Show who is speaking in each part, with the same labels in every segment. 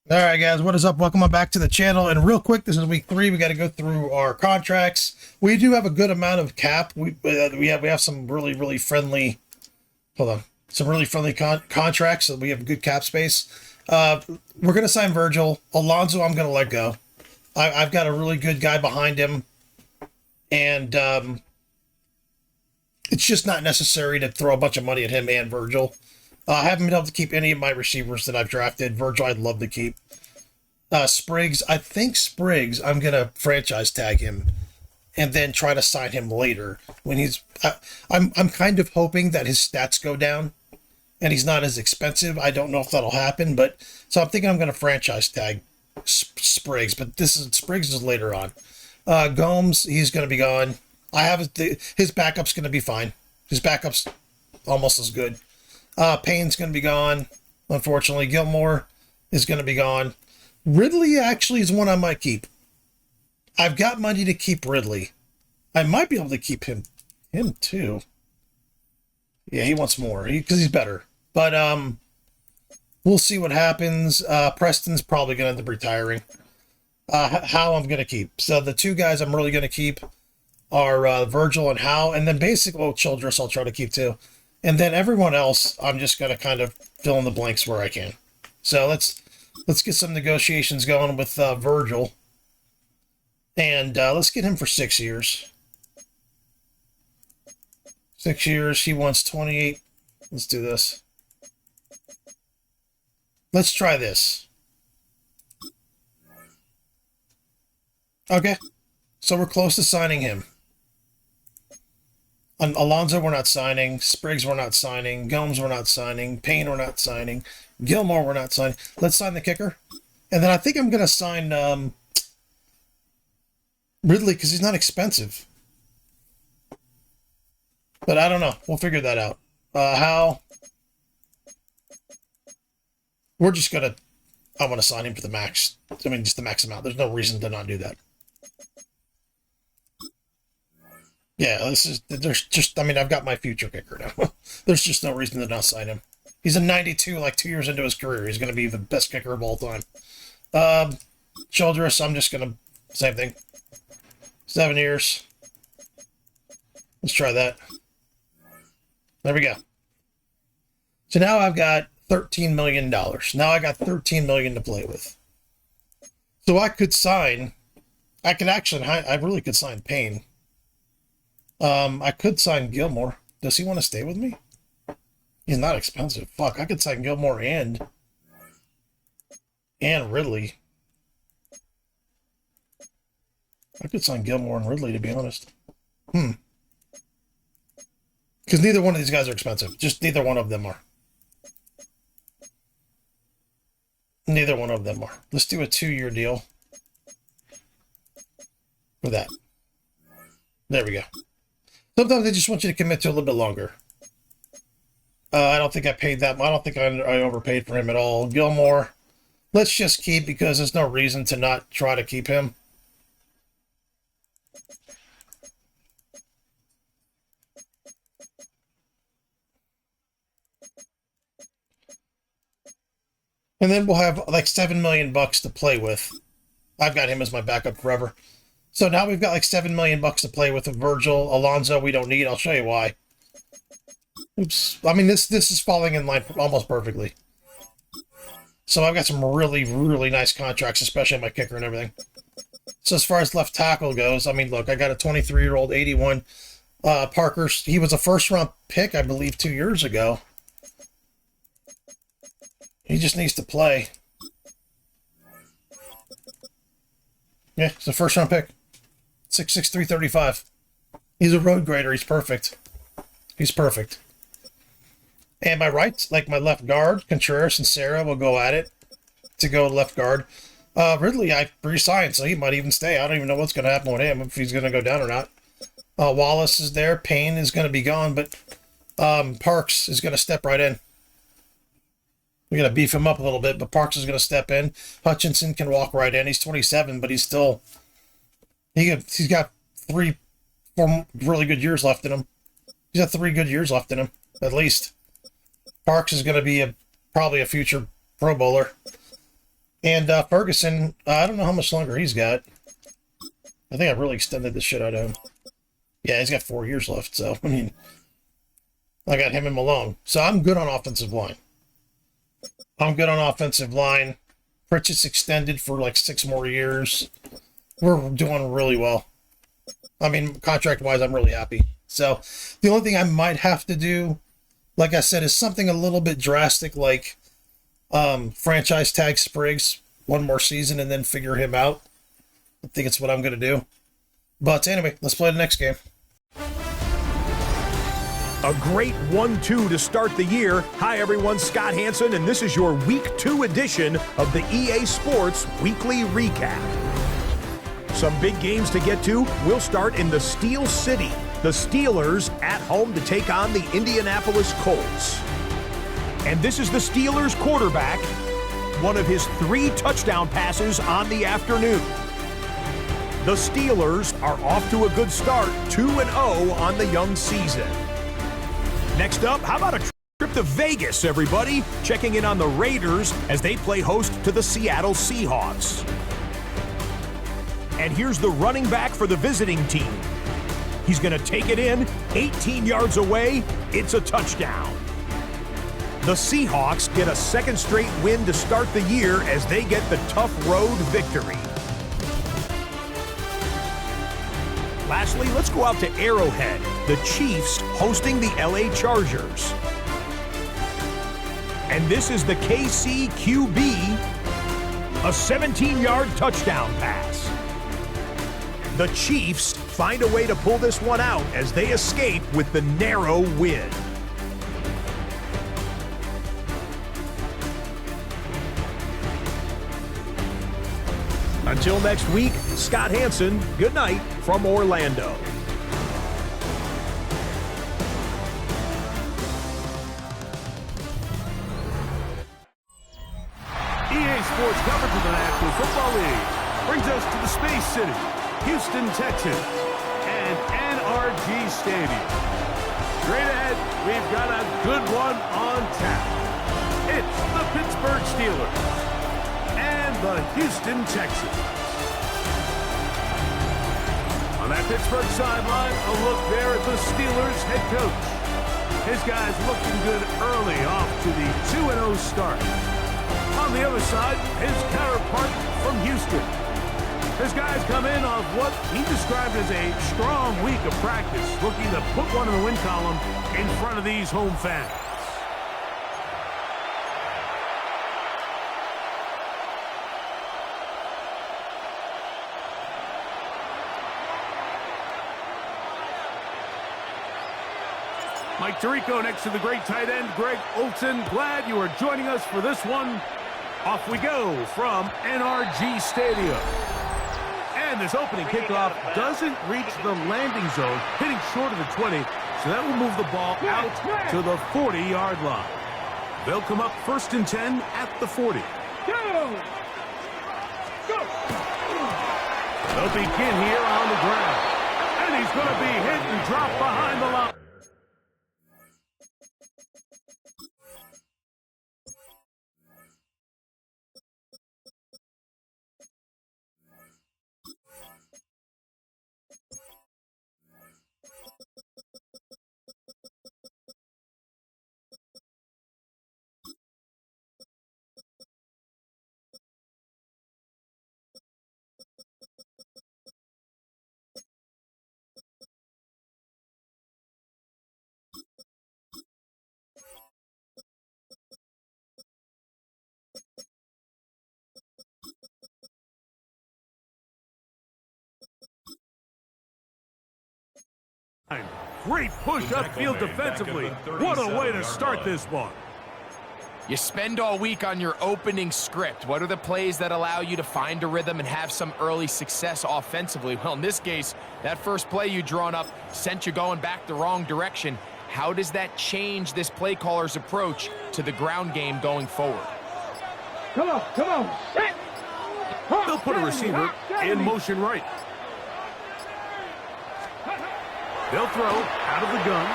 Speaker 1: All right, guys, what is up? Welcome on back to the channel. And real quick, this is week 3. We got to go through our contracts. We do have a good amount of cap. We have some really friendly. Hold on, some really friendly contracts. So we have good cap space. We're gonna sign Virgil. Alonso, I'm gonna let go. I've got a really good guy behind him, and it's just not necessary to throw a bunch of money at him and Virgil. I haven't been able to keep any of my receivers that I've drafted. Virgil, I'd love to keep. Spriggs, I think Spriggs, I'm gonna franchise tag him and then try to sign him later when he's. I'm kind of hoping that his stats go down and he's not as expensive. I don't know if that'll happen, but so I'm thinking I'm gonna franchise tag Spriggs, but Spriggs is later on. Gomes, he's gonna be gone. His backup's gonna be fine. His backup's almost as good. Payne's going to be gone. Unfortunately, Gilmore is going to be gone. Ridley actually is one I might keep. I've got money to keep Ridley. I might be able to keep him too. Yeah, he wants more because he's better. But we'll see what happens. Preston's probably going to end up retiring. How I'm going to keep. So the two guys I'm really going to keep are Virgil and Howe, and then basically Childress I'll try to keep too. And then everyone else, I'm just going to kind of fill in the blanks where I can. So let's get some negotiations going with Virgil. And let's get him for 6 years. 6 years. He wants 28. Let's do this. Let's try this. Okay. So we're close to signing him. Alonso, we're not signing. Spriggs, we're not signing. Gomes, we're not signing. Payne, we're not signing. Gilmore, we're not signing. Let's sign the kicker. And then I think I'm going to sign Ridley because he's not expensive. But I don't know. We'll figure that out. How? We're just going to... I want to sign him for the max. I mean, just the max amount. There's no reason to not do that. Yeah, there's just, I mean, I've got my future kicker now. There's just no reason to not sign him. He's a 92, like 2 years into his career. He's going to be the best kicker of all time. Childress, I'm just going to, same thing. 7 years. Let's try that. There we go. So now I've got $13 million. Now I got $13 million to play with. So I could sign, I really could sign Payne. I could sign Gilmore. Does he want to stay with me? He's not expensive. Fuck, I could sign Gilmore and Ridley. I could sign Gilmore and Ridley, to be honest. Because neither one of these guys are expensive. Just neither one of them are. Neither one of them are. Let's do a 2-year deal for that. There we go. Sometimes they just want you to commit to a little bit longer. I don't think I paid that. I don't think I overpaid for him at all. Gilmore, let's just keep because there's no reason to not try to keep him. And then we'll have like $7 million to play with. I've got him as my backup forever. So now we've got like $7 million to play with Virgil. Alonso, we don't need. I'll show you why. Oops. I mean, this is falling in line almost perfectly. So I've got some really nice contracts, especially my kicker and everything. So as far as left tackle goes, I mean, look, I got a 23-year-old 81 Parker. He was a first-round pick, I believe, 2 years ago. He just needs to play. Yeah, it's a first-round pick. 6'6", 335. He's a road grader. He's perfect. He's perfect. And my right, like my left guard, Contreras and Sarah will go at it to go left guard. Ridley, I re-signed, so he might even stay. I don't even know what's going to happen with him, if he's going to go down or not. Wallace is there. Payne is going to be gone, but Parks is going to step right in. We're going to beef him up a little bit, but Parks is going to step in. Hutchinson can walk right in. He's 27, but he's still... He's got 4 really good years left in him. He's got 3 good years left in him, at least. Parks is going to be probably a future Pro Bowler. And Ferguson, I don't know how much longer he's got. I think I really extended this shit out of him. Yeah, he's got 4 years left, so, I mean, I got him and Malone. So I'm good on offensive line. Pritchett's extended for like 6 more years. We're doing really well. I mean, contract-wise, I'm really happy. So the only thing I might have to do, like I said, is something a little bit drastic, like franchise tag Spriggs 1 more season and then figure him out. I think it's what I'm going to do. But anyway, let's play the next game.
Speaker 2: A great 1-2 to start the year. Hi everyone, Scott Hansen, and this is your Week 2 edition of the EA Sports Weekly Recap. Some big games to get to. We'll start in the Steel City. The Steelers at home to take on the Indianapolis Colts. And this is the Steelers quarterback, one of his 3 touchdown passes on the afternoon. The Steelers are off to a good start, 2-0 on the young season. Next up, how about a trip to Vegas, everybody? Checking in on the Raiders as they play host to the Seattle Seahawks. And here's the running back for the visiting team. He's going to take it in, 18 yards away, it's a touchdown. The Seahawks get a 2nd straight win to start the year as they get the tough road victory. Lastly, let's go out to Arrowhead. The Chiefs hosting the LA Chargers. And this is the KC QB, a 17-yard touchdown pass. The Chiefs find a way to pull this one out as they escape with the narrow win. Until next week, Scott Hansen, good night from Orlando.
Speaker 3: EA Sports coverage of the National Football League brings us to the Space City, Houston, Texans, and NRG Stadium. Straight ahead, we've got a good one on tap. It's the Pittsburgh Steelers and the Houston Texans. On that Pittsburgh sideline, a look there at the Steelers head coach. His guys looking good early off to the 2-0 start. On the other side, his counterpart from Houston. His guys come in off what he described as a strong week of practice, looking to put one in the win column in front of these home fans. Mike Tirico next to the great tight end, Greg Olson. Glad you are joining us for this one. Off we go from NRG Stadium. And this opening kickoff doesn't reach the landing zone, hitting short of the 20, so that will move the ball out to the 40-yard line. They'll come up 1st and 10 at the 40. They'll begin here on the ground. And he's going to be hit and dropped behind the line. Great push upfield defensively. What a way to start this one.
Speaker 4: You spend all week on your opening script. What are the plays that allow you to find a rhythm and have some early success offensively? Well, in this case, that first play you drawn up sent you going back the wrong direction. How does that change this play caller's approach to the ground game going forward?
Speaker 3: Come on. They'll put a receiver in motion right. They'll throw out of the gun.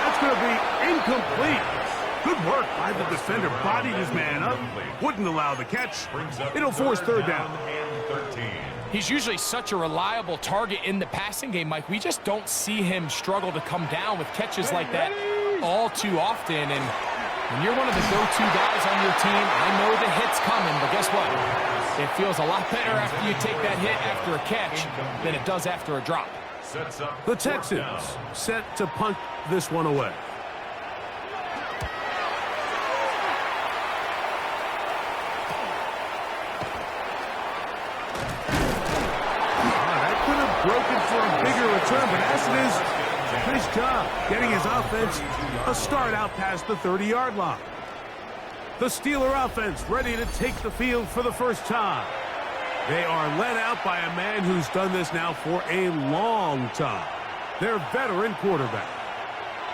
Speaker 3: That's going to be incomplete. Good work by the defender. Bodied his man up. Wouldn't allow the catch. It'll force third down.
Speaker 4: He's usually such a reliable target in the passing game, Mike. We just don't see him struggle to come down with catches like that all too often. And when you're one of the go-to guys on your team, I know the hit's coming, but guess what? It feels a lot better after you take that hit after a catch than it does after a drop.
Speaker 3: The Texans set to punt this one away. That could have broken for a bigger return, but as it is, nice job getting his offense a start out past the 30-yard line. The Steeler offense ready to take the field for the first time. They are led out by a man who's done this now for a long time. Their veteran quarterback.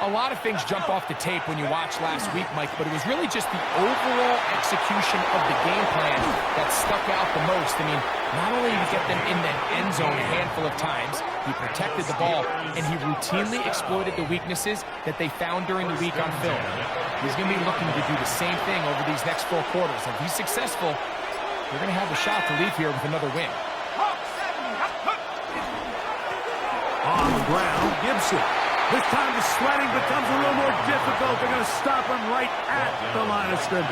Speaker 4: A lot of things jump off the tape when you watch last week, Mike, but it was really just the overall execution of the game plan that stuck out the most. I mean, not only did he get them in the end zone a handful of times, he protected the ball, and he routinely exploited the weaknesses that they found during the week on film. He's going to be looking to do the same thing over these next 4 quarters. If he's successful, they're going to have a shot to leave here with another win.
Speaker 3: On the ground, Gibson. This time the sledding becomes a little more difficult. They're going to stop him right at the line of scrimmage.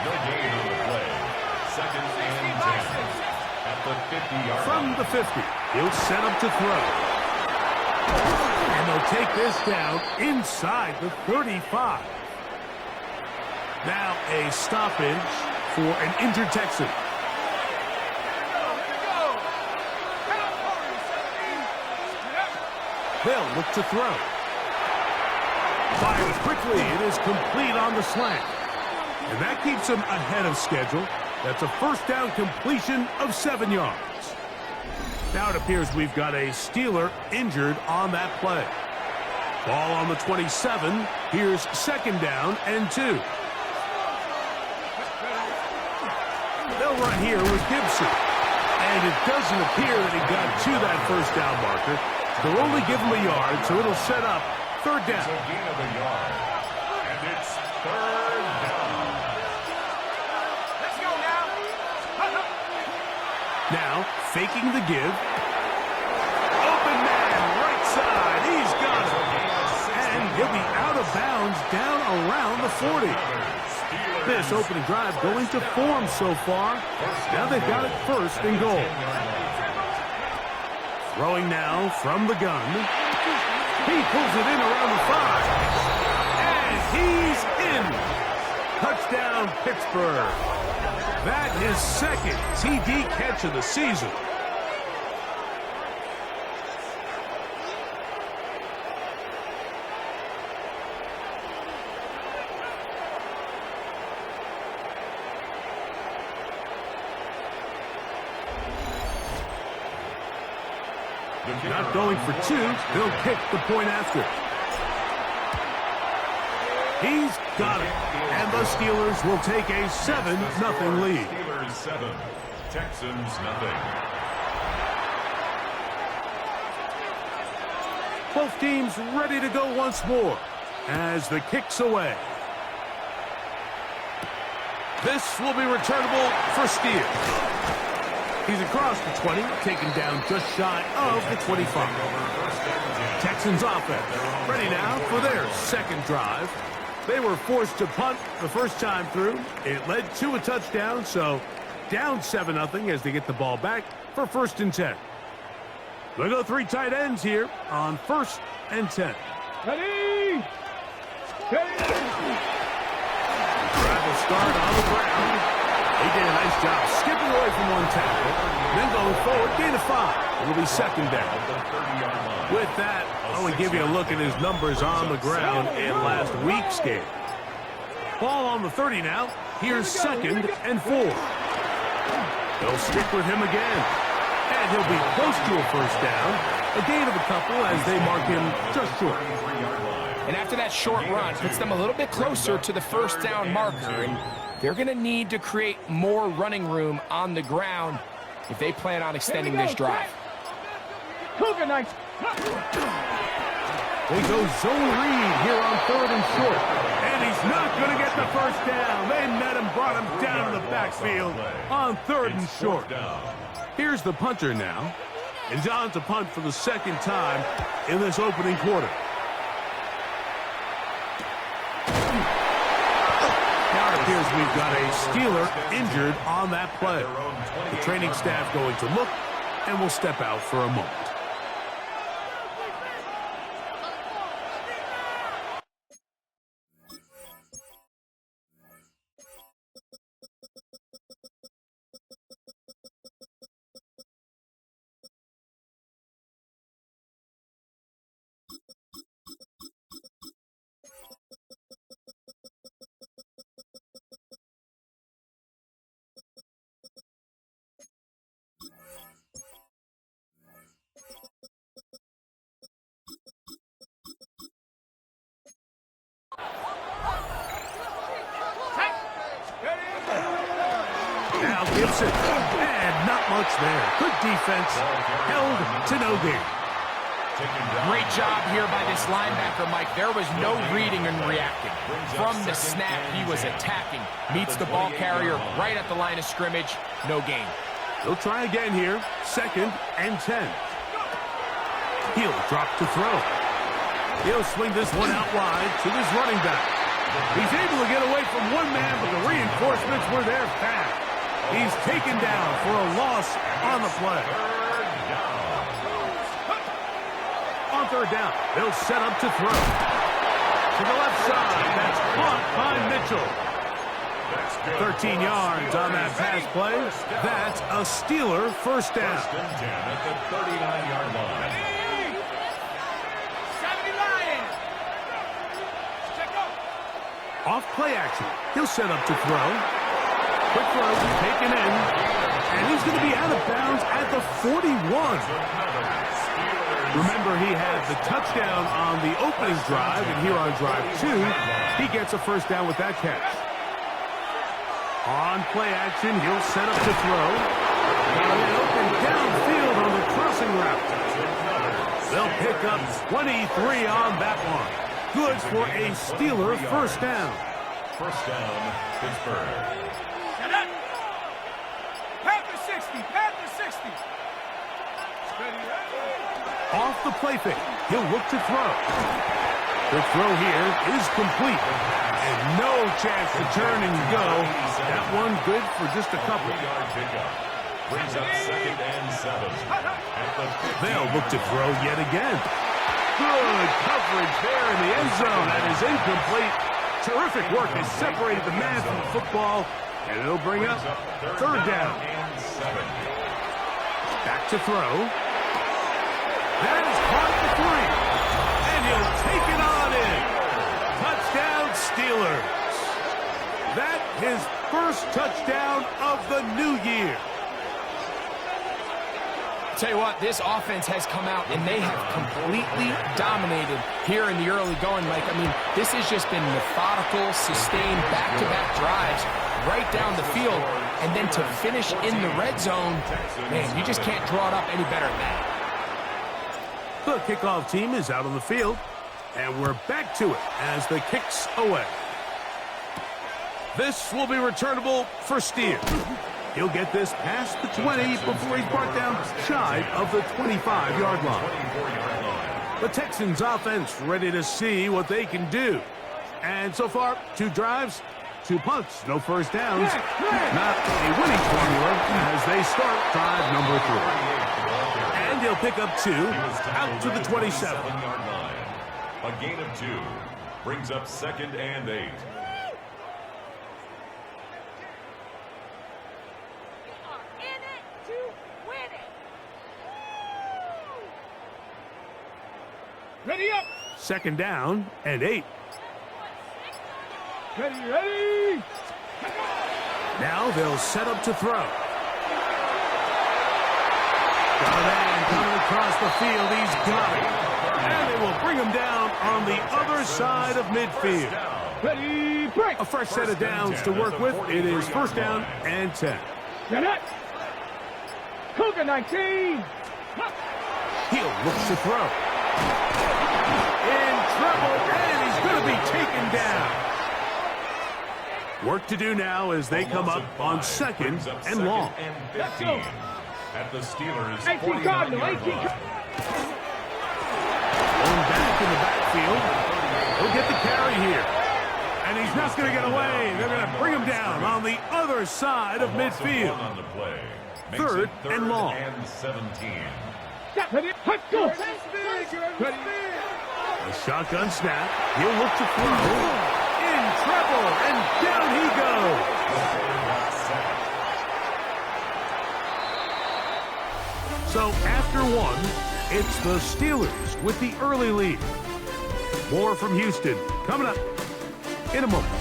Speaker 5: No gain on the play. Second and 10. At the 50-yard
Speaker 3: From the 50, he'll set up to throw. And they'll take this down inside the 35. Now a stoppage for an injured Texan. They'll look to throw. Fires quickly. It is complete on the slant. And that keeps him ahead of schedule. That's a first down completion of 7 yards. Now it appears we've got a Steeler injured on that play. Ball on the 27. Here's second down and 2. They'll run here with Gibson. And it doesn't appear that he got to that first down marker. They'll only give him a yard, so it'll set up third down.
Speaker 5: It's a gain of a yard. And it's third down.
Speaker 6: Let's go now.
Speaker 3: Now, faking the give. Open man, right side. He's got it. And he'll be out of bounds down around the 40. This opening drive going to form so far. Now they've got it first and goal. Throwing now from the gun. He pulls it in around the 5. And he's in. Touchdown, Pittsburgh. That his second TD catch of the season. Not going for 2. They'll kick the point after. He's got it. And the Steelers will take a 7-0 lead.
Speaker 5: Steelers 7, Texans 0.
Speaker 3: Both teams ready to go once more as the kick's away. This will be returnable for Steele. He's across the 20, taken down just shy of the 25. Texans offense ready now for their second drive. They were forced to punt the first time through. It led to a touchdown, so down 7-0 as they get the ball back for first and 10. They'll go 3 tight ends here on first and 10.
Speaker 6: Ready? Ready?
Speaker 3: Drive will start on the ground. He did a nice job skipping away from one tackle, then going forward, gain of 5. It'll be second down. With that, I want to give you a look at his numbers on the ground in last week's game. Ball on the 30 now. Here's second and 4. They'll stick with him again. And he'll be close to a first down. A gain of a couple as they mark him just short.
Speaker 4: And after that short run, puts them a little bit closer to the first down marker. And they're going to need to create more running room on the ground if they plan on extending this drive.
Speaker 6: Cougar Knights.
Speaker 3: They go zone read here on 3rd and short. And he's not going to get the first down. They met him, brought him down to the backfield on 3rd and short. Here's the punter now. And John's to punt for the second time in this opening quarter. Now it appears we've got a Steeler injured on that play. The training staff going to look, and we'll step out for a moment. Now Gibson, and not much there. Good defense, held to no gain.
Speaker 4: Great job here by this linebacker, Mike. There was no reading and reacting. From the snap, he was attacking. Meets the ball carrier right at the line of scrimmage. No gain.
Speaker 3: They'll try again here. 2nd and 10. He'll drop to throw. He'll swing this one out wide to his running back. He's able to get away from one man, but the reinforcements were there fast. He's taken down for a loss on the play. On 3rd down, they'll set up to throw. To the left side, that's caught by Mitchell. 13 yards on that pass play. That's a Steeler first down.
Speaker 5: 1st and 10 at the 39-yard line.
Speaker 3: Off play action. He'll set up to throw. Quick throw, taken in. And he's going to be out of bounds at the 41. Remember, he had the touchdown on the opening drive, and here on drive 2, he gets a first down with that catch. On play action, he'll set up to throw. Got it open downfield on the crossing route. They'll pick up 23 on that one. Good for a Steeler first down.
Speaker 5: First down, Pittsburgh.
Speaker 3: Off the play fake, he'll look to throw. The throw here is complete. And no chance to turn and go. That one good for just a couple.
Speaker 5: 3-yard pickup. Brings up 2nd and 7. At the 50.
Speaker 3: They'll look to throw yet again. Good coverage there in the end zone. That is incomplete. Terrific work has separated the man from the football. And it'll bring up 3rd down.
Speaker 5: And 7.
Speaker 3: Back to throw. That is caught at the 3. And he'll take it on in. Touchdown, Steelers. That his first touchdown of the new year.
Speaker 4: Tell you what, this offense has come out, and they have completely dominated here in the early going, Mike. I mean, this has just been methodical, sustained, back-to-back drives right down the field, and then to finish in the red zone, man, you just can't draw it up any better than that.
Speaker 3: The kickoff team is out on the field, and we're back to it as the kick's away. This will be returnable for Steer. He'll get this past the 20 before he's brought down shy of the 25-yard line. The Texans offense ready to see what they can do. And so far, 2 drives, 2 punts, no first downs. Not a winning formula as they start drive number 3. And he'll pick up 2 out to the 27.
Speaker 5: A gain of 2 brings up 2nd and 8.
Speaker 6: Ready up.
Speaker 3: 2nd down and 8.
Speaker 6: Ready.
Speaker 3: Now they'll set up to throw. Got a man coming across the field. He's got it. And they will bring him down on the other side of midfield.
Speaker 6: Ready, break.
Speaker 3: A fresh set of downs to work with. It is 1st down and 10.
Speaker 6: Get it. Cougar 19.
Speaker 3: He'll look to throw. trouble, and he's going to be taken down. Work to do now as they come up on second and long.
Speaker 5: And 15 at the Steelers'
Speaker 6: 18
Speaker 5: 49-yard
Speaker 6: Cardinal, 18
Speaker 5: line.
Speaker 3: Going back in the backfield. He'll get the carry here. And he's not going to get away. They're going to bring him down on the other side of midfield.
Speaker 5: On the play. Makes
Speaker 3: Third
Speaker 5: it
Speaker 3: and long.
Speaker 5: and 17.
Speaker 6: Ready, let's go. Ready.
Speaker 3: A shotgun snap. He'll look to throw. In trouble, and down he goes. So after one, it's the Steelers with the early lead. More from Houston coming up in a moment.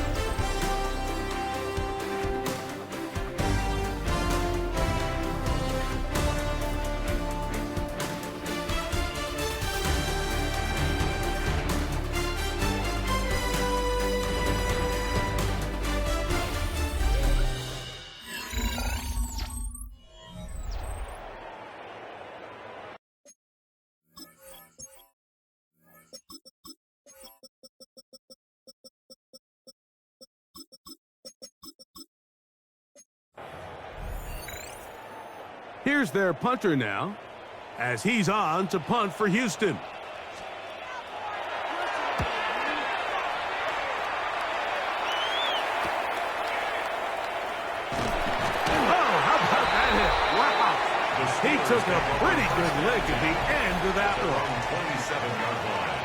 Speaker 3: Here's their punter now, as he's on to punt for Houston. Oh, how about that hit? Wow. He took a pretty good lick at the end of that one.
Speaker 5: 27-yard line.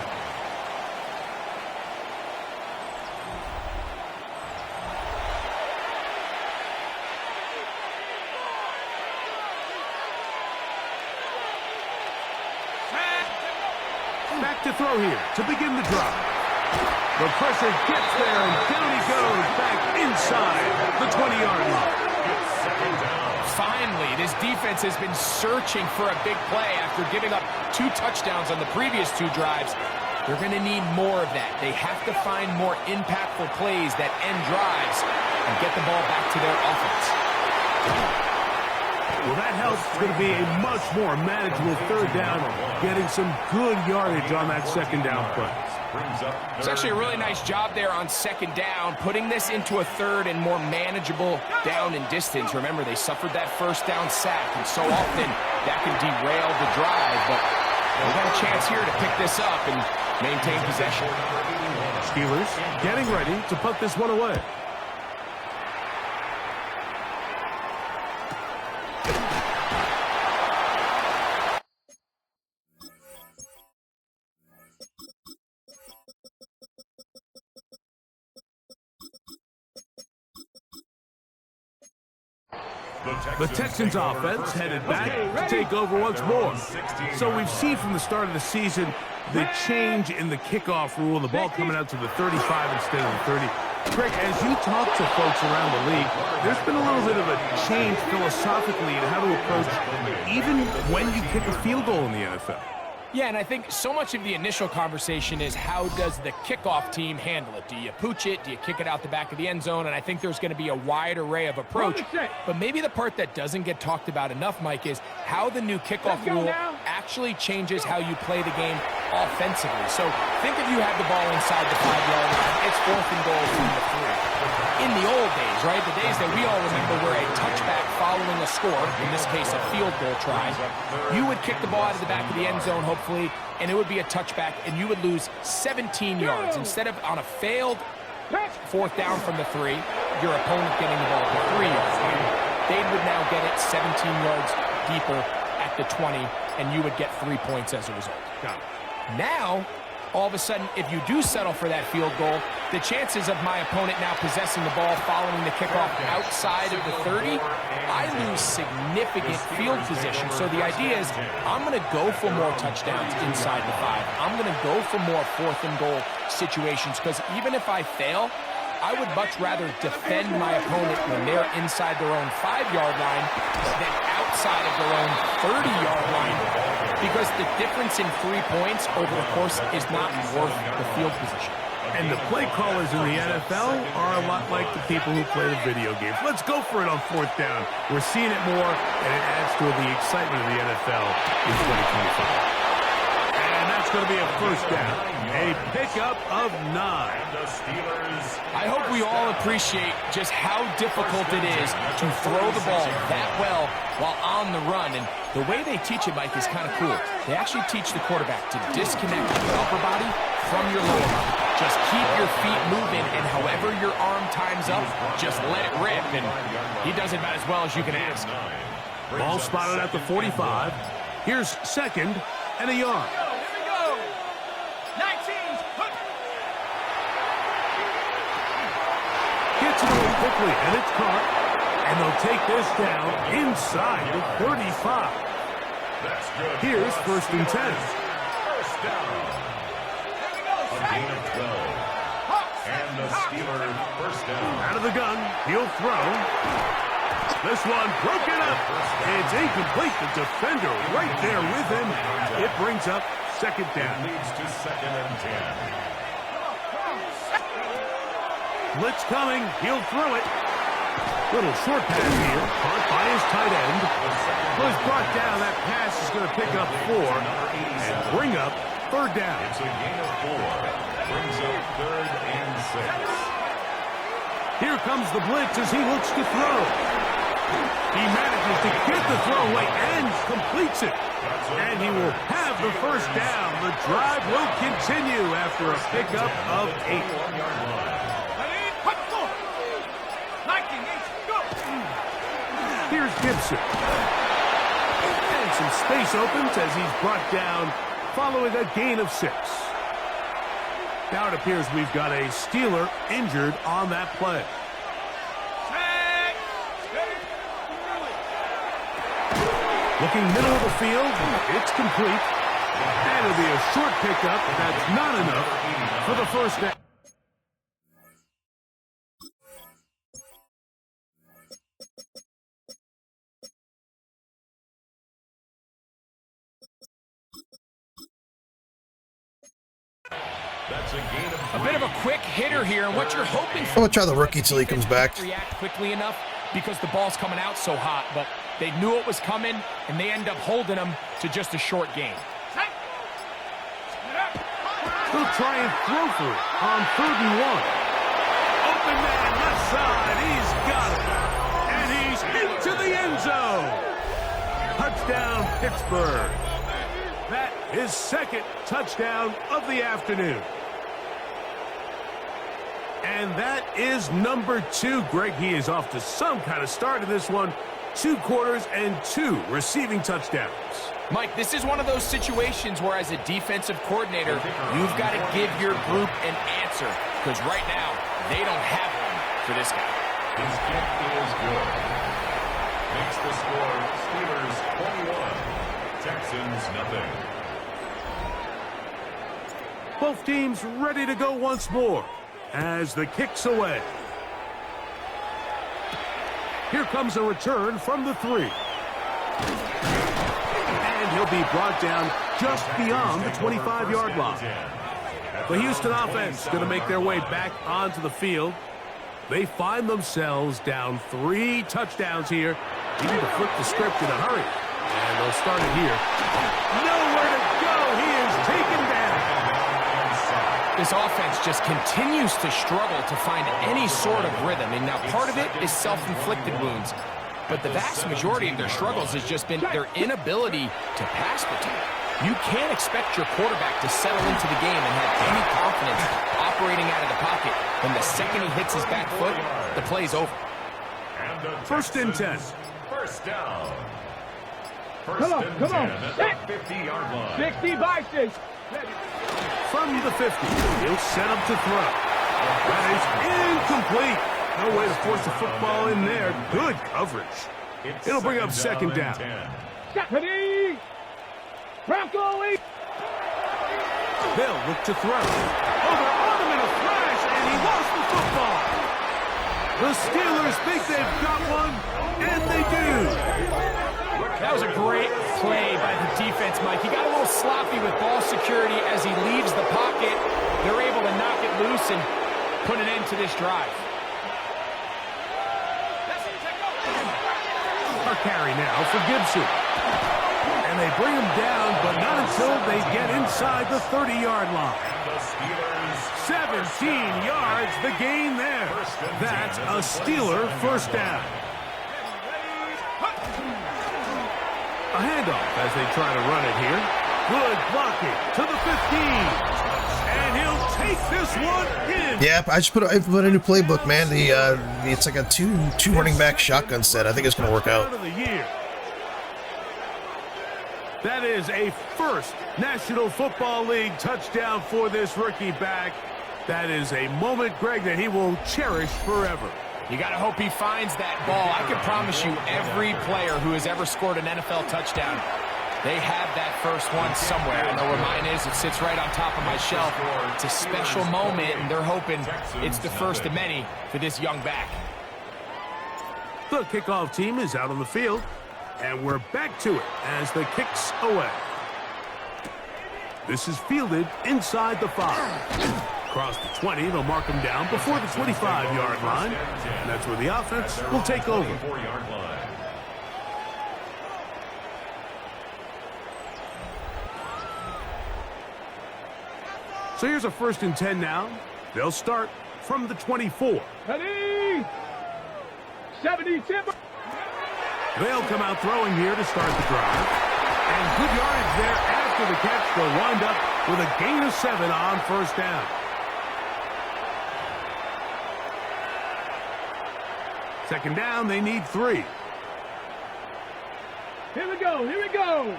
Speaker 3: Back to throw here to begin the drive. The pressure gets there, and down he goes back inside the 20-yard line.
Speaker 4: Finally, this defense has been searching for a big play after giving up 2 touchdowns on the previous 2 drives. They're going to need more of that. They have to find more impactful plays that end drives and get the ball back to their offense.
Speaker 3: Well, that helps. It's going to be a much more manageable third down, getting some good yardage on that second down play.
Speaker 4: It's actually a really nice job there on second down, putting this into a third and more manageable down and distance. Remember, they suffered that first down sack, and so often that can derail the drive, but they got a chance here to pick this up and maintain possession.
Speaker 3: Steelers getting ready to put this one away. The Texans offense headed back to take over once more. So we've seen from the start of the season the change in the kickoff rule, the ball coming out to the 35 instead of the 30. Greg, as you talk to folks around the league, there's been a little bit of a change philosophically in how to approach even when you kick a field goal in the NFL.
Speaker 4: Yeah, and I think so much of the initial conversation is how does the kickoff team handle it? Do you pooch it? Do you kick it out the back of the end zone? And I think there's going to be a wide array of approach. But maybe the part that doesn't get talked about enough, Mike, is how the new kickoff rule actually changes how you play the game offensively. So think if you have the ball inside the 5-yard line, it's 4th and goal from the 3. In the old days, right, the days that we all remember were a touchback following a score, in this case a field goal try, you would kick the ball out of the back of the end zone, hopefully, and it would be a touchback, and you would lose 17 yards. Instead of on a failed 4th down from the 3, your opponent getting the ball at the 3 yards line. They would now get it 17 yards deeper at the 20, and you would get 3 points as a result.
Speaker 3: Got it.
Speaker 4: Now, all of a sudden, if you do settle for that field goal, the chances of my opponent now possessing the ball following the kickoff outside of the 30, I lose significant field position. So the idea is I'm going to go for more touchdowns inside the 5. I'm going to go for more 4th and goal situations, because even if I fail, I would much rather defend my opponent when they're inside their own 5-yard line than outside of their own 30-yard line, because the difference in 3 points over the course is not worth the field position.
Speaker 3: And the play callers in the NFL are a lot like the people who play the video games. Let's go for it on 4th down. We're seeing it more, and it adds to the excitement of the NFL in 2025. And that's going to be a first down. A pickup of 9.
Speaker 4: I hope we all appreciate just how difficult it is to throw the ball that well while on the run. And the way they teach it, Mike, is kind of cool. They actually teach the quarterback to disconnect your upper body from your lower body. Just keep your feet moving, and however your arm times up, just let it rip. And he does it about as well as you can ask.
Speaker 3: Ball spotted at the 45. Here's second and a yard. Gets it away quickly, and it's caught. And they'll take this down inside the 35. Here's first and 10.
Speaker 5: First down. A gain of 12. And the Steelers first down.
Speaker 3: Out of the gun, he'll throw. This one broken up. It's incomplete. The defender right there with him. It brings up second down.
Speaker 5: Leads to second and 10.
Speaker 3: Blitz coming. He'll throw it. Little short pass here. Caught by his tight end. Was brought down. That pass is going to pick up 4 and bring up third down.
Speaker 5: It's a gain of 4. Brings up third and 6.
Speaker 3: Here comes the blitz as he looks to throw. He manages to get the throw away and completes it. And he will have the first down. The drive will continue after a pickup of 8. Here's Gibson. And some space opens as he's brought down following a gain of 6. Now it appears we've got a Steeler injured on that play. Looking middle of the field, it's complete. And it'll be a short pickup. That's not enough for the first down.
Speaker 4: A bit of a quick hitter here, and what you're hoping for.
Speaker 1: I'm going to try the rookie till he comes back.
Speaker 4: React quickly enough because the ball's coming out so hot, but they knew it was coming, and they end up holding them to just a short gain.
Speaker 3: He'll try and throw for it on 3rd and 1. Open man, left side, he's got it. And he's into the end zone. Touchdown, Pittsburgh. That is second touchdown of the afternoon. And that is number 2. Greg, he is off to some kind of start in this one. 2 quarters and 2 receiving touchdowns.
Speaker 4: Mike, this is one of those situations where as a defensive coordinator, you've got to give your group an answer. Because right now, they don't have one for this guy.
Speaker 5: His kick is good. Makes the score Steelers 21, Texans nothing.
Speaker 3: Both teams ready to go once more as the kick's away. Here comes a return from the 3. And he'll be brought down just beyond the 25-yard line. The Houston offense going to make their way back onto the field. They find themselves down 3 touchdowns here. You need to flip the script in a hurry. And they'll start it here. Nowhere to go. He is taken down.
Speaker 4: This offense just continues to struggle to find any sort of rhythm. And now part of it is self-inflicted wounds. But the vast majority of their struggles has just been their inability to pass protect. You can't expect your quarterback to settle into the game and have any confidence operating out of the pocket. When the second he hits his back foot, the play's over.
Speaker 3: First and 10.
Speaker 5: First down.
Speaker 6: Come on.
Speaker 5: At the 50-yard line.
Speaker 6: 60 by 6.
Speaker 3: From the 50, he'll set up to throw. That is incomplete. No way to force the football in there. Good coverage. It'll bring up second down.
Speaker 6: Stephanie! Broccoli!
Speaker 3: They'll look to throw. Over on him in a flash, and he lost the football. The Steelers think they've got one, and they do.
Speaker 4: That was a great play by the defense, Mike. He got a little sloppy with ball security as he leaves the pocket. They're able to knock it loose and put an end to this drive.
Speaker 3: A carry now for Gibson. And And they bring him down, but not until they get inside the 30-yard line. 17 yards, the gain there. That's a Steeler first down. A handoff as they try to run it here. Good blocking to the 15. And he'll take this one in.
Speaker 1: Yeah, I put a new playbook, man. It's like a two running back shotgun set. I think it's going to work out.
Speaker 3: That is a first National Football League touchdown for this rookie back. That is a moment, Greg, that he will cherish forever.
Speaker 4: You got to hope he finds that ball. I can promise you every player who has ever scored an NFL touchdown, they have that first one somewhere. I know where mine is. It sits right on top of my shelf. It's a special moment, and they're hoping it's the first of many for this young back.
Speaker 3: The kickoff team is out on the field, and we're back to it as the kick's away. This is fielded inside the 5. Across the 20, they'll mark him down before the 25-yard line, and that's where the offense will take over. So here's a 1st and 10 now. They'll start from the 24.
Speaker 6: Ready? 70 timber.
Speaker 3: They'll come out throwing here to start the drive. And good yardage there after the catch. They'll wind up with a gain of 7 on first down. Second down, they need 3.
Speaker 6: Here we go. Here we go.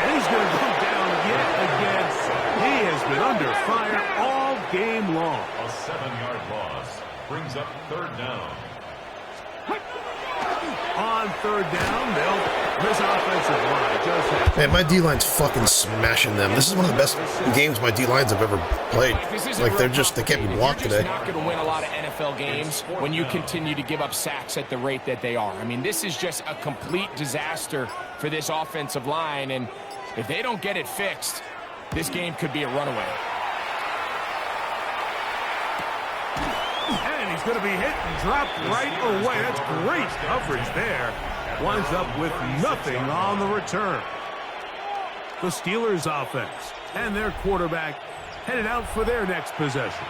Speaker 3: And he's going to go down yet again. He has been under fire all game long.
Speaker 5: A 7-yard loss brings up 3rd down.
Speaker 3: On 3rd down, this offensive line just has...
Speaker 1: Man, my D-line's fucking smashing them. This is one of the best games my D-lines have ever played. Like, they can't be blocked today.
Speaker 4: You're just not going to win a lot of NFL games when you continue to give up sacks at the rate that they are. I mean, this is just a complete disaster for this offensive line, and if they don't get it fixed, this game could be a runaway.
Speaker 3: And he's going to be hit and dropped right away. That's great coverage there. Winds up with nothing on the return. The Steelers offense and their quarterback headed out for their next possession.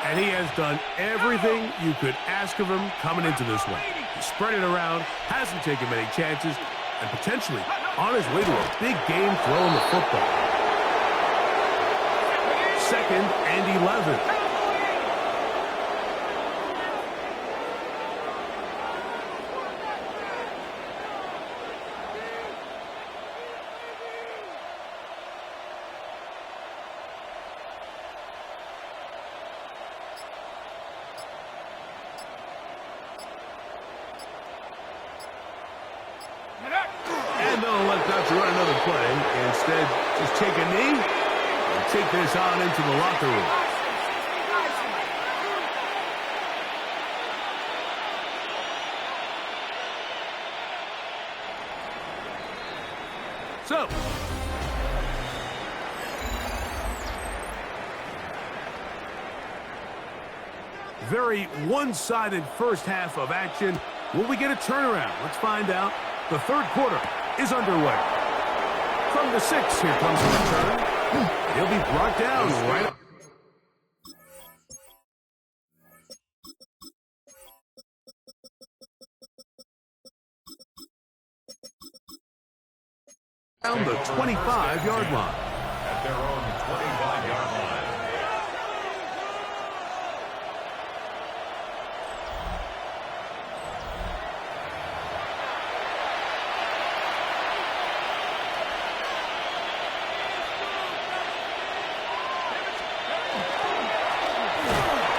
Speaker 3: And he has done everything you could ask of him coming into this one. He spread it around, hasn't taken many chances, and potentially on his way to a big game throwing the football. 2nd and 11. And they'll let Dutcher run another play. Instead, just take a knee and take this on into the locker room. So, very one-sided first half of action. Will we get a turnaround? Let's find out. The 3rd quarter is underway. From the 6, here comes the return. He'll be brought down right down the 25-yard line.
Speaker 5: At their own 25-yard line.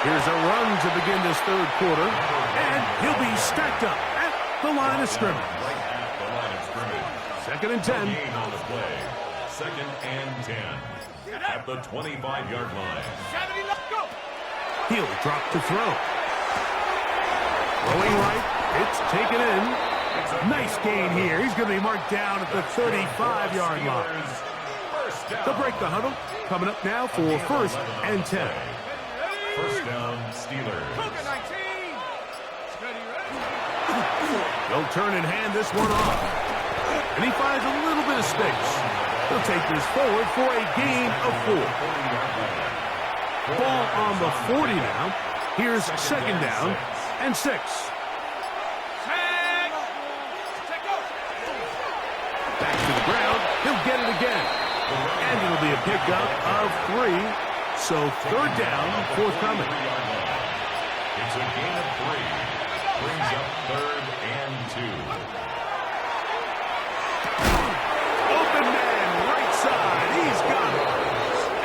Speaker 3: Here's a run to begin this 3rd quarter, and he'll be stacked up at the line of scrimmage.
Speaker 5: Right at the line of scrimmage.
Speaker 3: 2nd and 10.
Speaker 5: Gain on the play. 2nd and 10. At the 25-yard line.
Speaker 3: He'll drop to throw. Throwing right, it's taken in. Nice gain here. He's going to be marked down at the 35-yard line. They'll break the huddle. Coming up now for 1st and 10.
Speaker 5: First down, Steelers.
Speaker 3: They'll turn and hand this one off. And he finds a little bit of space. He'll take this forward for a gain of 4. Ball on the 40 now. Here's second down and 6. Back to the ground. He'll get it again. And it'll be a pickup of 3. So third down, forthcoming.
Speaker 5: It's a gain of 3. Brings up third and 2.
Speaker 3: Open man, right side. He's got it.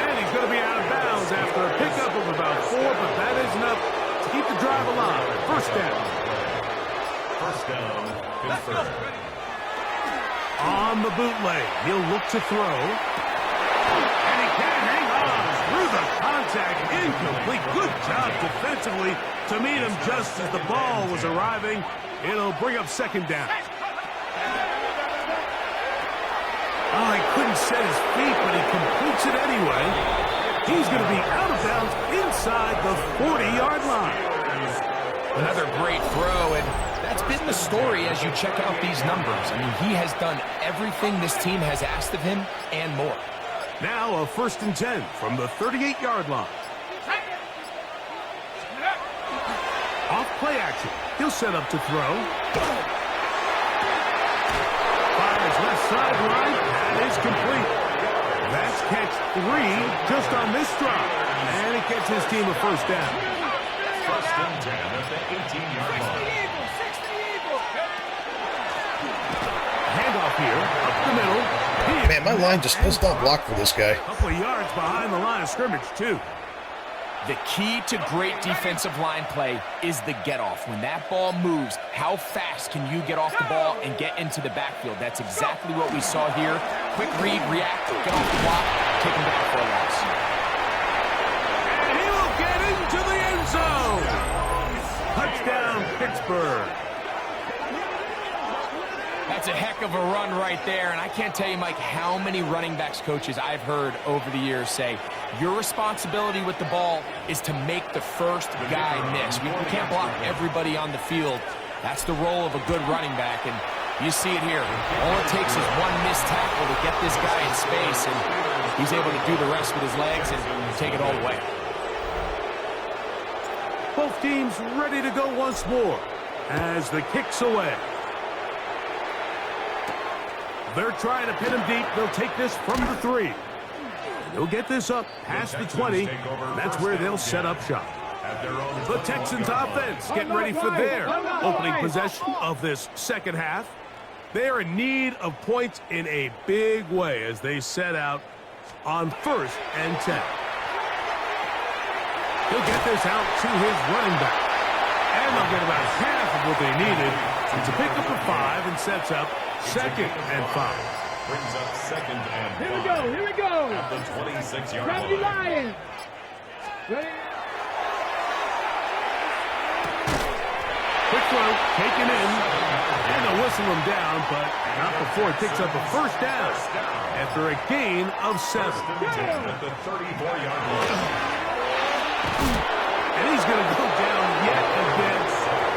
Speaker 3: And he's going to be out of bounds after a pickup of about 4, but that is enough to keep the drive alive. First down.
Speaker 5: First down, Pittsburgh.
Speaker 3: On the bootleg, he'll look to throw. And he can't hang on through the contact. Incomplete. Good job defensively to meet him just as the ball was arriving. It'll bring up second down. Oh, he couldn't set his feet, but he completes it anyway. He's going to be out of bounds inside the 40-yard line.
Speaker 4: Another great throw, and that's been the story as you check out these numbers. I mean, he has done everything this team has asked of him and more.
Speaker 3: Now a first and 10 from the 38-yard line. Off play action. He'll set up to throw. Fires left sideline. That is complete. That's catch 3 just on this drive. And it gets his team a first down.
Speaker 5: First and 10 at the 18-yard line.
Speaker 3: Handoff here, up the middle.
Speaker 1: Man, my line just does not block for this guy.
Speaker 3: A couple of yards behind the line of scrimmage, too.
Speaker 4: The key to great defensive line play is the get-off. When that ball moves, how fast can you get off the ball and get into the backfield? That's exactly what we saw here. Quick read, react, get off the block, take him back for a loss.
Speaker 3: And he will get into the end zone. Touchdown, Pittsburgh.
Speaker 4: That's a heck of a run right there, and I can't tell you, Mike, how many running backs coaches I've heard over the years say, your responsibility with the ball is to make the first guy miss. We can't block everybody on the field. That's the role of a good running back, and you see it here. All it takes is one missed tackle to get this guy in space, and he's able to do the rest with his legs and take it all away.
Speaker 3: Both teams ready to go once more as the kick's away. They're trying to pin him deep. They'll take this from the 3. They'll get this up past the 20. That's where they'll set up shop. The Texans offense getting ready for their opening possession of this second half. They are in need of points in a big way as they set out on first and 10. He'll get this out to his running back. And they'll get about half of what they needed. It's a pickup of 5 and sets up second and 5.
Speaker 5: Brings up second and 5.
Speaker 6: Here we go, here we go.
Speaker 5: At the 26-yard
Speaker 6: Gravity
Speaker 5: line.
Speaker 6: Lions. Ready?
Speaker 3: Quick throw, taken in. And they'll whistle him down, but not before it picks up a first down after a gain of 7.
Speaker 5: First and 10 at the 34-yard line.
Speaker 3: And he's going to go down yet again.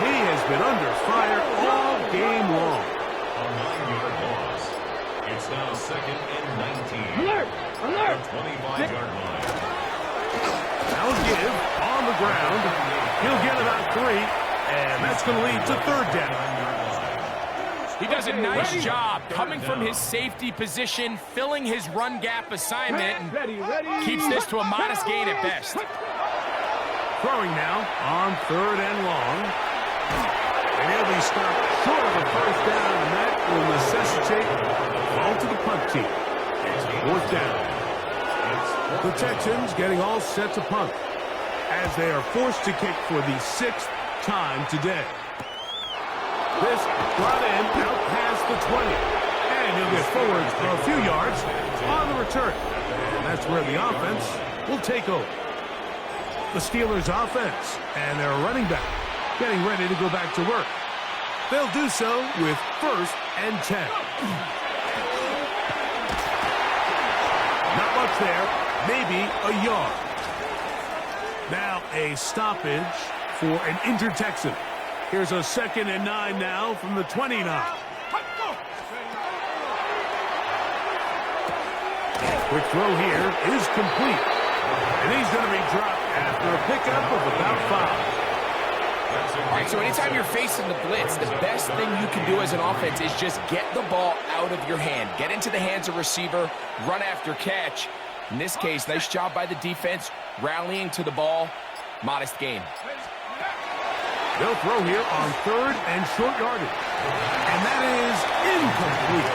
Speaker 3: He has been under fire all game long.
Speaker 5: A 9-yard loss. It's now second and 19.
Speaker 6: Alert! Alert!
Speaker 5: The 25-yard line.
Speaker 3: Now a give on the ground. He'll get about 3, and that's going to lead to third down.
Speaker 4: He does a nice job coming from his safety position, filling his run gap assignment, and keeps this to a modest gain at best.
Speaker 3: Throwing now on third and long. And he'll be stopped short of the first down, and that will necessitate a ball to the punt team. It's fourth down. The Texans getting all set to punt as they are forced to kick for the 6th time today. This brought in out past the 20. And he'll get forward a few yards on the return. And that's where the offense will take over. The Steelers offense and their running back getting ready to go back to work. They'll do so with first and 10. Not much there, maybe a yard. Now a stoppage for an injured Texan. Here's a 2nd and 9 now from the 29. Quick throw here is complete. And he's going to be dropped after a pickup of about 5.
Speaker 4: All right, so anytime you're facing the blitz, the best thing you can do as an offense is just get the ball out of your hand. Get into the hands of receiver, run after catch. In this case, nice job by the defense, rallying to the ball. Modest gain.
Speaker 3: They'll throw here on 3rd and short yardage. And that is incomplete.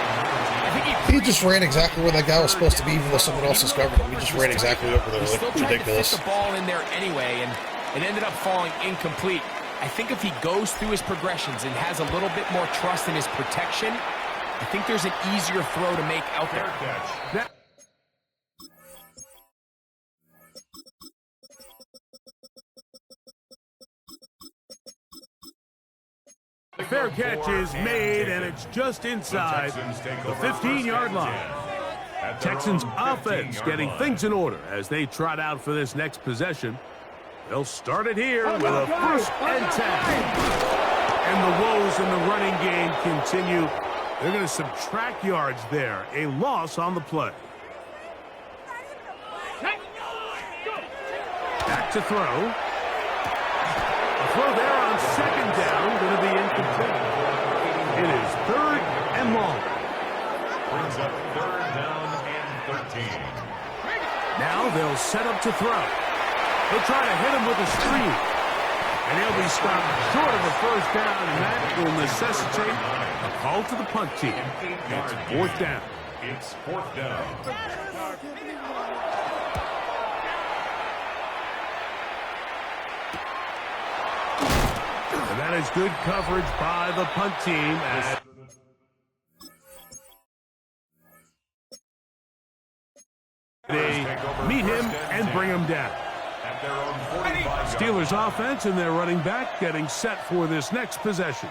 Speaker 1: He just ran exactly where that guy was supposed to be, even though someone else discovered him. He just ran exactly over there.
Speaker 4: He still
Speaker 1: Like,
Speaker 4: tried
Speaker 1: ridiculous.
Speaker 4: to fit the ball in there anyway, and it ended up falling incomplete. I think if he goes through his progressions and has a little bit more trust in his protection, I think there's an easier throw to make out there.
Speaker 3: The fair catch is made, and it's just inside the 15-yard line. Texans offense getting things in order as they trot out for this next possession. They'll start it here with a 1st and 10. And the woes in the running game continue. They're going to subtract yards there. A loss on the play. Back to throw. A throw there on 2nd down, going to be incomplete. It is 3rd and long.
Speaker 5: Brings up 3rd down and 13.
Speaker 3: Now they'll set up to throw. They'll try to hit him with a screen. And he'll be stopped short of a 1st down, and that will necessitate a call to the punt team. It's 4th down.
Speaker 5: It's 4th down.
Speaker 3: And that is good coverage by the punt team. They meet him and bring him down.
Speaker 5: At their own 45.
Speaker 3: Steelers offense and their running back getting set for this next possession.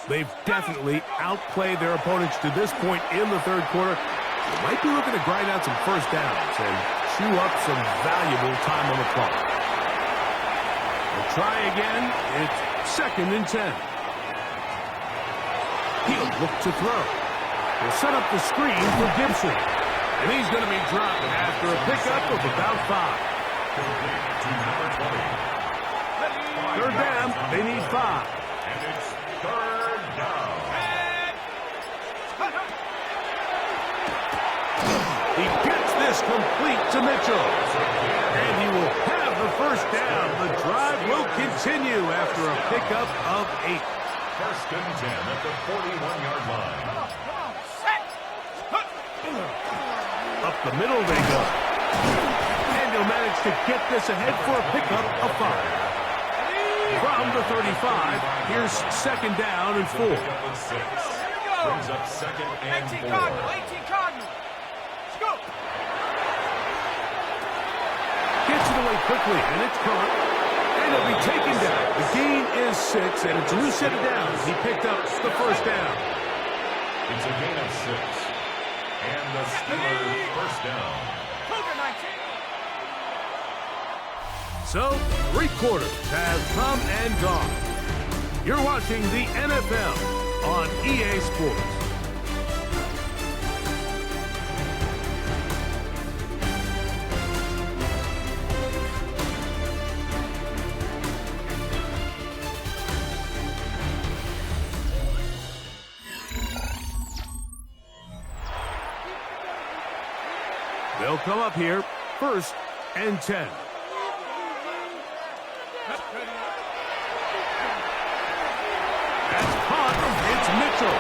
Speaker 3: They've definitely outplayed their opponents to this point in the 3rd quarter. They might be looking to grind out some 1st downs and chew up some valuable time on the clock. They'll try again. It's 2nd and 10. He'll look to throw. He'll set up the screen for Gibson. And he's going to be dropped after a pickup of about 5.
Speaker 5: To number 20.
Speaker 3: 3rd down, they need 5.
Speaker 5: And it's 3rd down.
Speaker 3: He gets this complete to Mitchell. And he will have the 1st down. The drive will continue after a pickup of 8.
Speaker 5: 1st and 10 at the 41-yard line.
Speaker 3: Up the middle they go. And he'll manage to get this ahead for a pickup of 5. From the 35, here's 2nd down and 4.
Speaker 5: Pickup of 6. Brings up 2nd and 4.
Speaker 3: Gets it away quickly, and it's caught. And it'll be taken down. The gain is 6, and it's a new set of downs. He picked up the 1st down.
Speaker 5: It's a gain of 6. And the Steelers 1st down.
Speaker 3: So, 3 quarters have come and gone. You're watching the NFL on EA Sports. They'll come up here, 1st and 10. That's caught. It's Mitchell.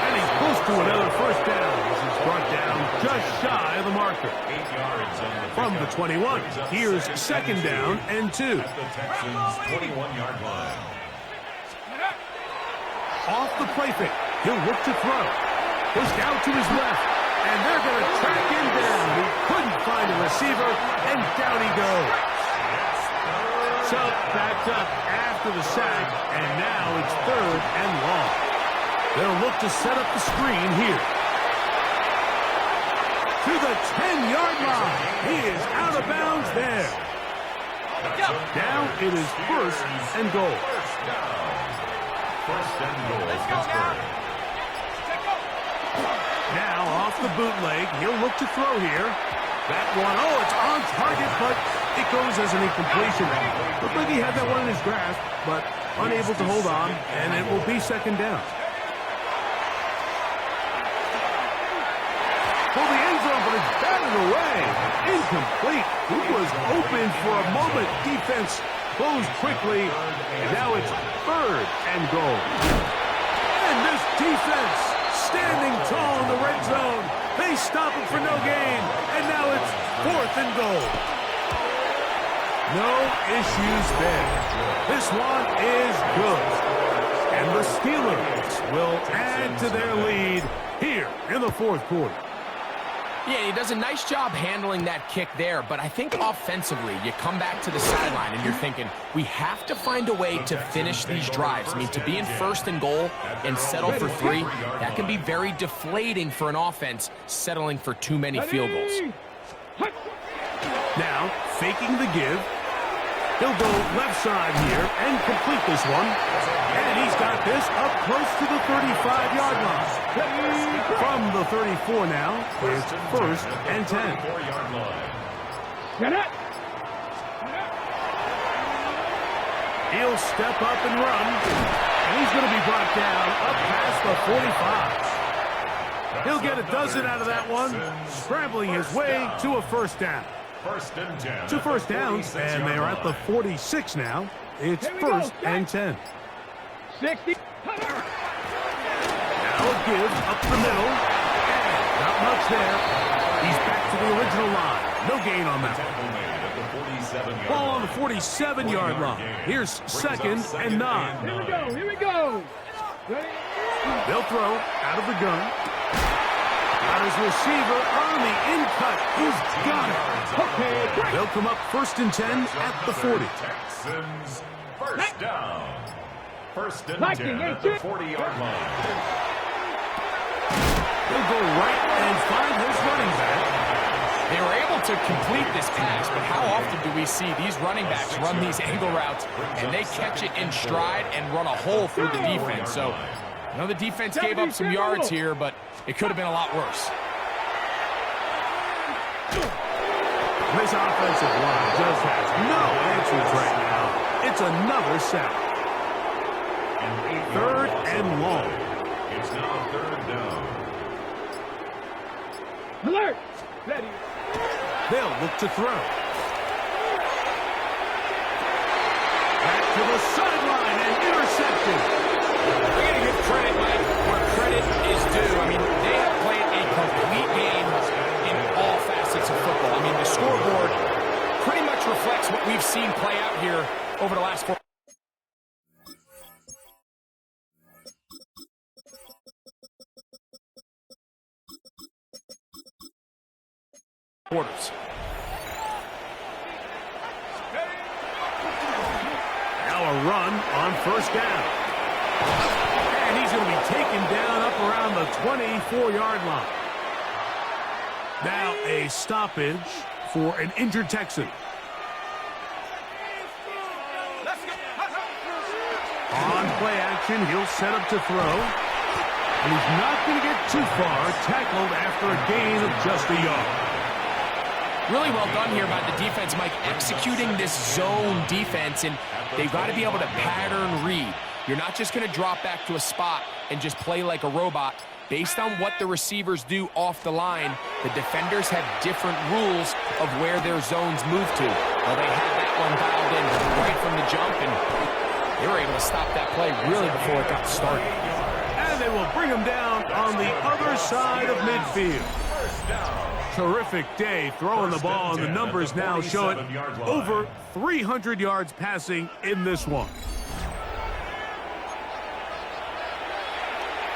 Speaker 3: And he's close to another 1st down as he's brought down just shy of the marker.
Speaker 5: 8 yards on the
Speaker 3: From the 21, here's 2nd down and 2.
Speaker 5: At the Texans' 21-yard line.
Speaker 3: Off the play fake. He'll look to throw. Pushed out to his left. And they're going to track him down. He couldn't find a receiver, and down he goes. So backed up after the sack, and now it's 3rd and long. They'll look to set up the screen here. To the 10-yard line. He is out of bounds there. Now it is first and goal.
Speaker 5: First and goal, Pittsburgh.
Speaker 3: Now off the bootleg, he'll look to throw here. That one, oh, it's on target, but it goes as an incompletion. Looked like he had that one in his grasp, but unable to hold on, and it will be second down. For the end zone, but it's batted away. Incomplete. He was open for a moment. Defense closed quickly, and now it's third and goal. And this defense standing tall in the red zone. They stop it for no gain, and now it's fourth and goal. No issues there. This one is good. And the Steelers will add to their lead here in the fourth quarter.
Speaker 4: Yeah, he does a nice job handling that kick there, but I think offensively, you come back to the sideline and you're thinking, we have to find a way to finish these drives. I mean, to be in first and goal and settle for 3, that can be very deflating for an offense settling for too many field goals.
Speaker 3: Now, faking the give. He'll go left side here and complete this one. And he's got this up close to the 35-yard line. From the 34 now, it's first and 10.
Speaker 6: Get it.
Speaker 3: He'll step up and run. And he's going to be brought down up past the 45. He'll get a dozen out of that one, scrambling his way to a first down.
Speaker 5: First and 10.
Speaker 3: 2 first downs, and they're at the 46 now. It's first and 10.
Speaker 6: 60.
Speaker 3: Now a give up the middle. Not much there. He's back to the original line. No gain on that one. Ball on the 47-yard line. Here's second and 9.
Speaker 6: Here we go. Ready?
Speaker 3: They'll throw out of the gun. Got his receiver on the in-cut. He's got it.
Speaker 6: Okay, great.
Speaker 3: They'll come up first and 10 at the 40.
Speaker 5: Texans first down. First and
Speaker 6: Lightning,
Speaker 5: 10 at the 40-yard line.
Speaker 3: He'll go right and find his running back.
Speaker 4: They were able to complete this pass, but how often do we see these running backs run these angle routes and they catch it in stride and run a hole through the defense? So, I know the defense gave up some yards here, but it could have been a lot worse.
Speaker 3: This offensive line just has no answers right now. It's another sack. Third and long.
Speaker 5: It's now third down.
Speaker 6: Alert. Ready.
Speaker 3: They'll look to throw. Back to the sideline and intercepted.
Speaker 4: We're going to give credit, Mike, where credit is due. I mean, they have played a complete game in all facets of football. I mean, the scoreboard pretty much reflects what we've seen play out here over the last 4 quarters.
Speaker 3: Now a run on first down. And he's going to be taken down up around the 24-yard line. Now a stoppage for an injured Texan. On play action, he'll set up to throw. And he's not going to get too far, tackled after a gain of just a yard.
Speaker 4: Really well done here by the defense, Mike, executing this zone defense, and they've got to be able to pattern read. You're not just going to drop back to a spot and just play like a robot. Based on what the receivers do off the line, the defenders have different rules of where their zones move to. Well, they had that one dialed in right from the jump, and they were able to stop that play really before it got started.
Speaker 3: And they will bring him down on the other side of midfield. Terrific day throwing the ball, and the numbers now show it. Over 300 yards passing in this one.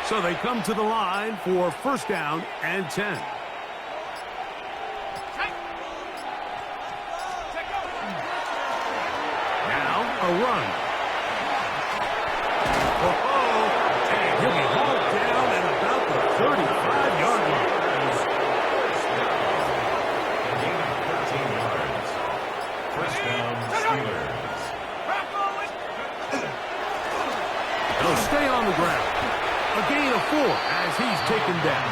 Speaker 3: So they come to the line for first down and 10. Now a run. And he'll be hauled down at about the 35-yard line.
Speaker 5: First down, Steelers.
Speaker 3: on the ground. A gain of 4 as he's taken down.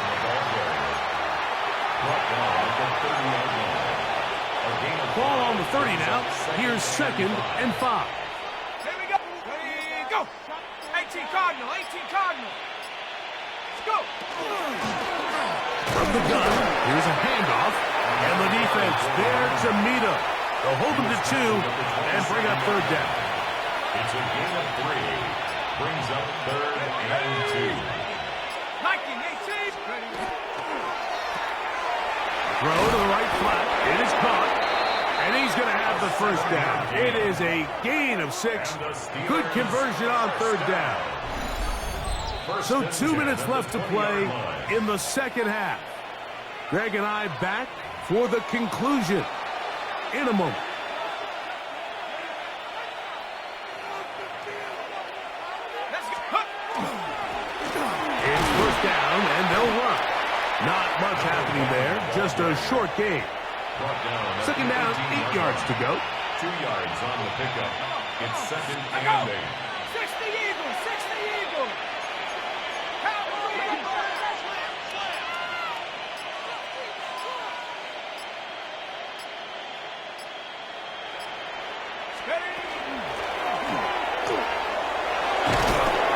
Speaker 3: Ball on the 30 now. Here's 2nd and 5.
Speaker 7: Here we go. Ready, go. 18 Cardinal, 18 Cardinal. Let's go.
Speaker 3: From the gun, here's a handoff. And the defense there to meet him. They'll hold him to 2 and bring up 3rd down.
Speaker 5: It's a gain of 3. Brings up 3rd and 2.
Speaker 7: 19, 18. Ready.
Speaker 3: Throw to the right flat. It is caught. And he's going to have the 1st down. It is a gain of 6. Good conversion on 3rd down. So 2 minutes left to play in the 2nd half. Greg and I back for the conclusion in a moment.
Speaker 7: Let's go.
Speaker 3: It's 1st down, and they'll run. Not much happening there, just a short gain. 2nd down, 8 yards to go.
Speaker 5: 2 yards on the pickup. It's 2nd and 8.
Speaker 7: 60 Eagles, 60 Eagles.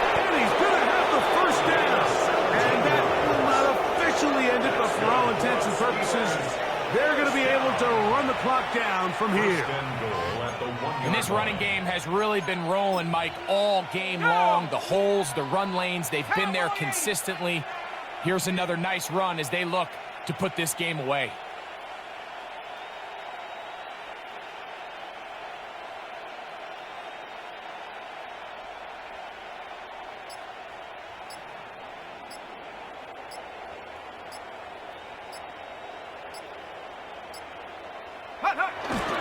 Speaker 3: And he's going to have the 1st down. And that will not officially end it, but for all intents and purposes, they're going to be able to run the clock down from here.
Speaker 4: And this running game has really been rolling, Mike, all game long. The holes, the run lanes, they've been there consistently. Here's another nice run as they look to put this game away.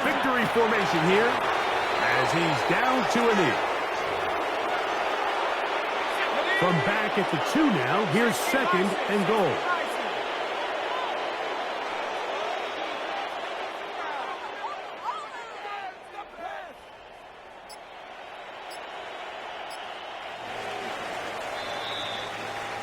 Speaker 3: Victory formation here as he's down to a knee. From back at the 2 now, here's 2nd and goal.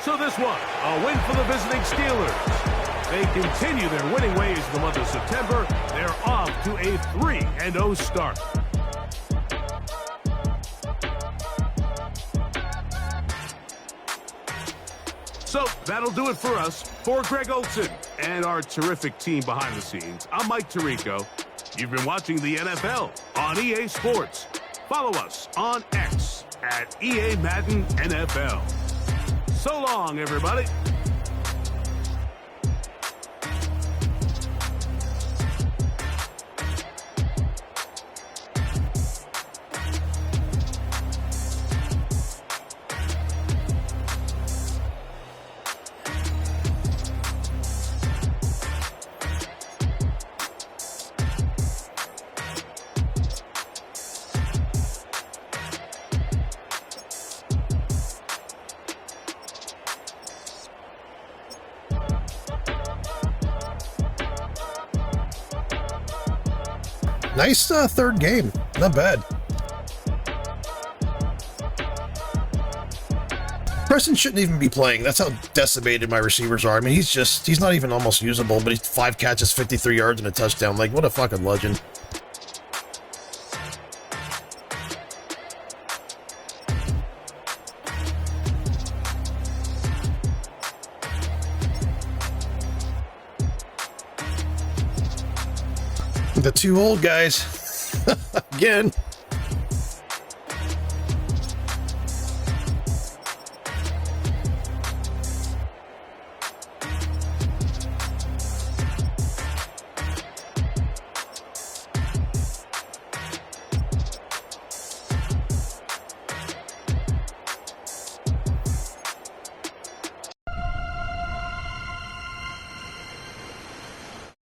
Speaker 3: So this one, a win for the visiting Steelers. They continue their winning ways in the month of September. They're off to a 3-0 start. So that'll do it for us. For Greg Olson and our terrific team behind the scenes, I'm Mike Tirico. You've been watching the NFL on EA Sports. Follow us on X at EA Madden NFL. So long, everybody.
Speaker 1: Nice 3rd game. Not bad. Preston shouldn't even be playing. That's how decimated my receivers are. I mean, he's not even almost usable, but he's 5 catches, 53 yards, and a touchdown. Like, what a fucking legend. The 2 old guys. Again.